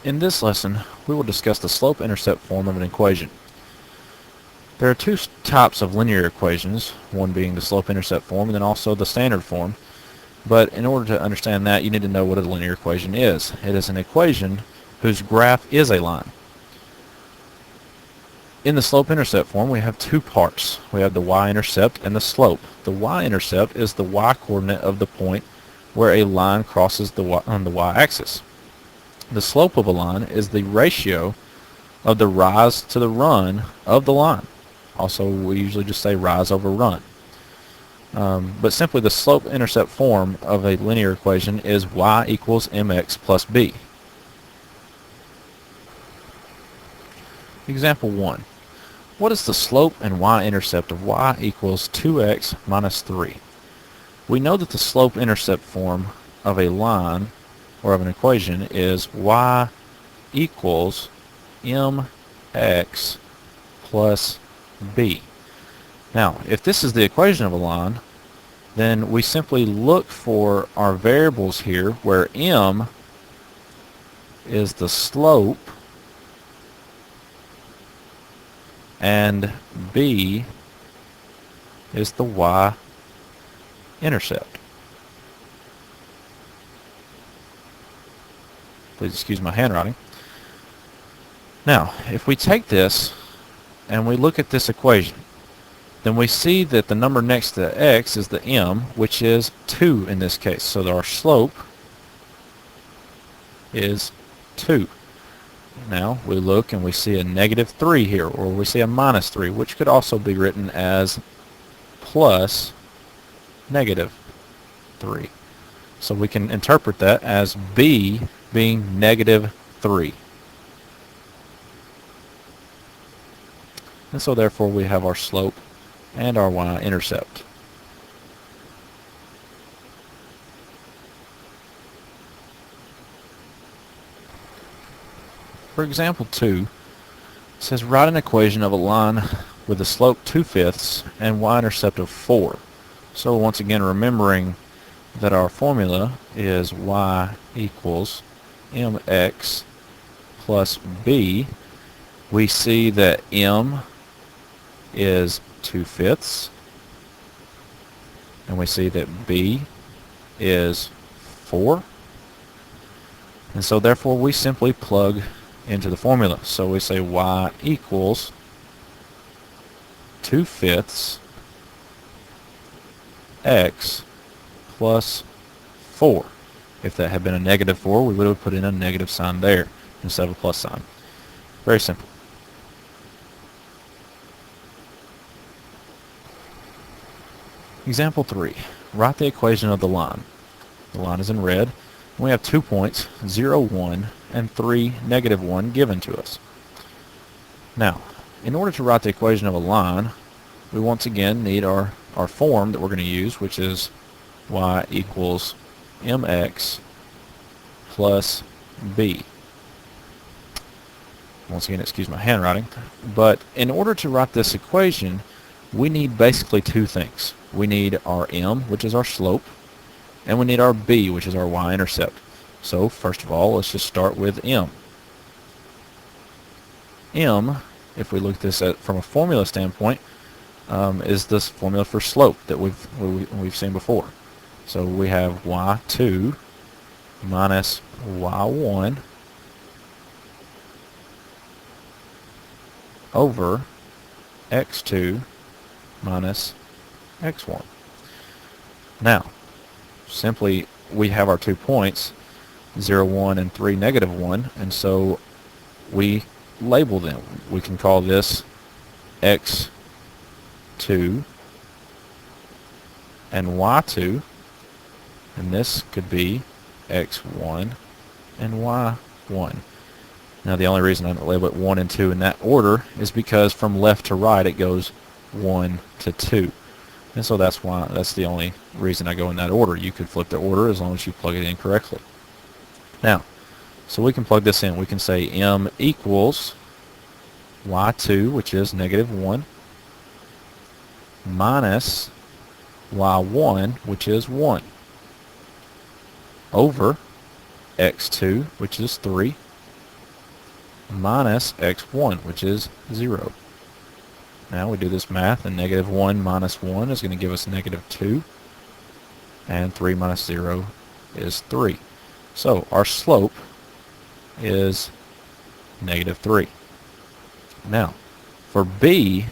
In this lesson, we will discuss the slope-intercept form of an equation. There are two types of linear equations, one being the slope-intercept form and then also the standard form. But in order to understand that, you need to know what a linear equation is. It is an equation whose graph is a line. In the slope-intercept form, we have two parts. We have the y-intercept and the slope. The y-intercept is the y-coordinate of the point where a line crosses on the y-axis. The slope of a line is the ratio of the rise to the run of the line. Also, we usually just say rise over run. But simply the slope-intercept form of a linear equation is y equals mx plus b. Example 1. What is the slope and y-intercept of y equals 2x minus 3? We know that the slope-intercept form of a line or of an equation is y equals mx plus b. Now, if this is the equation of a line, then we simply look for our variables here where m is the slope and b is the y-intercept. Please excuse my handwriting. Now, if we take this and we look at this equation, then we see that the number next to x is the m, which is 2 in this case. So our slope is 2. Now we look and we see a negative 3 here, or we see a minus 3, which could also be written as plus negative 3. So we can interpret that as b being negative 3. And so therefore we have our slope and our y-intercept. For example 2, it says write an equation of a line with a slope 2/5 and y-intercept of 4. So once again, remembering that our formula is y equals mx plus b, we see that m is 2/5 and we see that b is 4, and so therefore we simply plug into the formula. So we say y equals 2/5 x plus 4. If that had been a negative 4, we would have put in a negative sign there instead of a plus sign. Very simple. Example 3. Write the equation of the line. The line is in red. We have 2 points, 0, 1, and 3, negative 1 given to us. Now, in order to write the equation of a line, we once again need our form that we're going to use, which is y equals mx plus b. Once again, excuse my handwriting. But in order to write this equation, we need basically two things. We need our m, which is our slope, and we need our b, which is our y-intercept. So first of all, let's just start with m. M, if we look at this from a formula standpoint, is this formula for slope that we've seen before. So we have y2 minus y1 over x2 minus x1. Now, simply we have our 2 points, 0, 1, and 3, negative 1, and so we label them. We can call this x2 and y2, and this could be x1 and y1. Now the only reason I don't label it 1 and 2 in that order is because from left to right it goes 1 to 2. And so that's the only reason I go in that order. You could flip the order as long as you plug it in correctly. Now, so we can plug this in. We can say m equals y2, which is negative 1, minus y1, which is 1, over x2, which is 3, minus x1, which is 0. Now we do this math, and negative 1 minus 1 is going to give us negative 2, and 3 minus 0 is 3. So our slope is negative 3. Now, for b,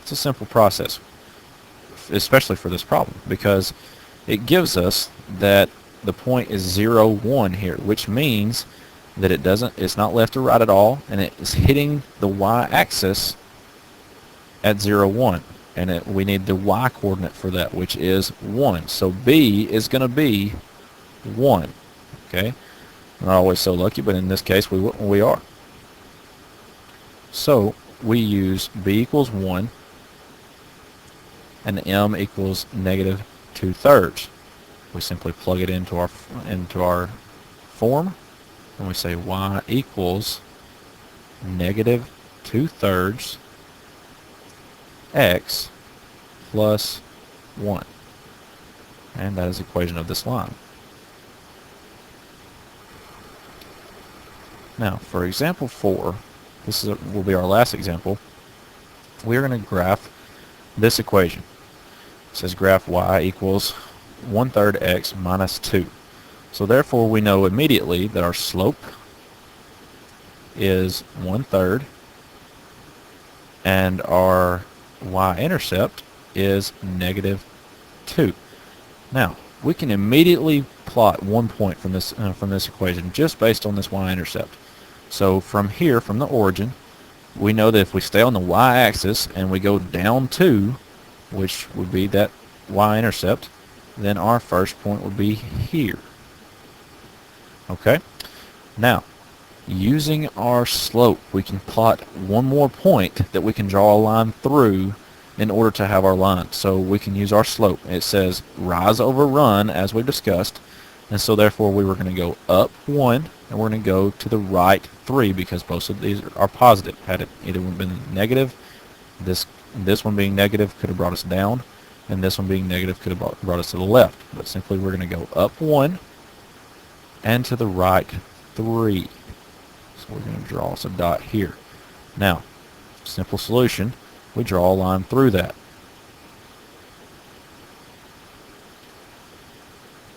it's a simple process, especially for this problem, because it gives us that the point is 0, 1 here, which means that it's not left or right at all, and it is hitting the y-axis at 0, 1. And we need the y-coordinate for that, which is 1. So b is going to be 1. Okay? Not always so lucky, but in this case we are. So we use b equals 1 and m equals negative 2/3. We simply plug it into our form, and we say y equals negative 2/3 x plus 1. And that is the equation of this line. Now, for example 4, will be our last example. We're going to graph this equation. It says graph y equals 1/3 x minus 2. So therefore we know immediately that our slope is 1/3 and our y-intercept is negative 2. Now, we can immediately plot 1 point from this equation just based on this y-intercept. So from here, from the origin, we know that if we stay on the y-axis and we go down 2, which would be that y-intercept, then our first point would be here. Okay? Now, using our slope, we can plot one more point that we can draw a line through in order to have our line. So we can use our slope. It says rise over run, as we discussed, and so therefore we were going to go up 1 and we're going to go to the right 3 because both of these are positive. Had it either been negative, this one being negative could have brought us down, and this one being negative could have brought us to the left. But simply we're going to go up 1 and to the right 3. So we're going to draw us a dot here. Now, simple solution, we draw a line through that.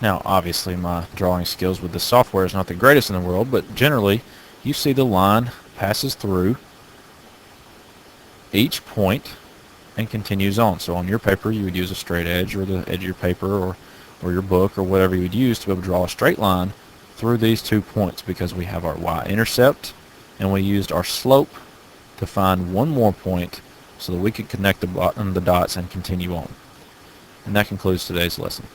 Now, obviously, my drawing skills with this software is not the greatest in the world, but generally, you see the line passes through each point and continues on. So on your paper, you would use a straight edge, or the edge of your paper, or your book, or whatever you would use to be able to draw a straight line through these 2 points, because we have our y-intercept, and we used our slope to find one more point so that we could connect the dots and continue on. And that concludes today's lesson.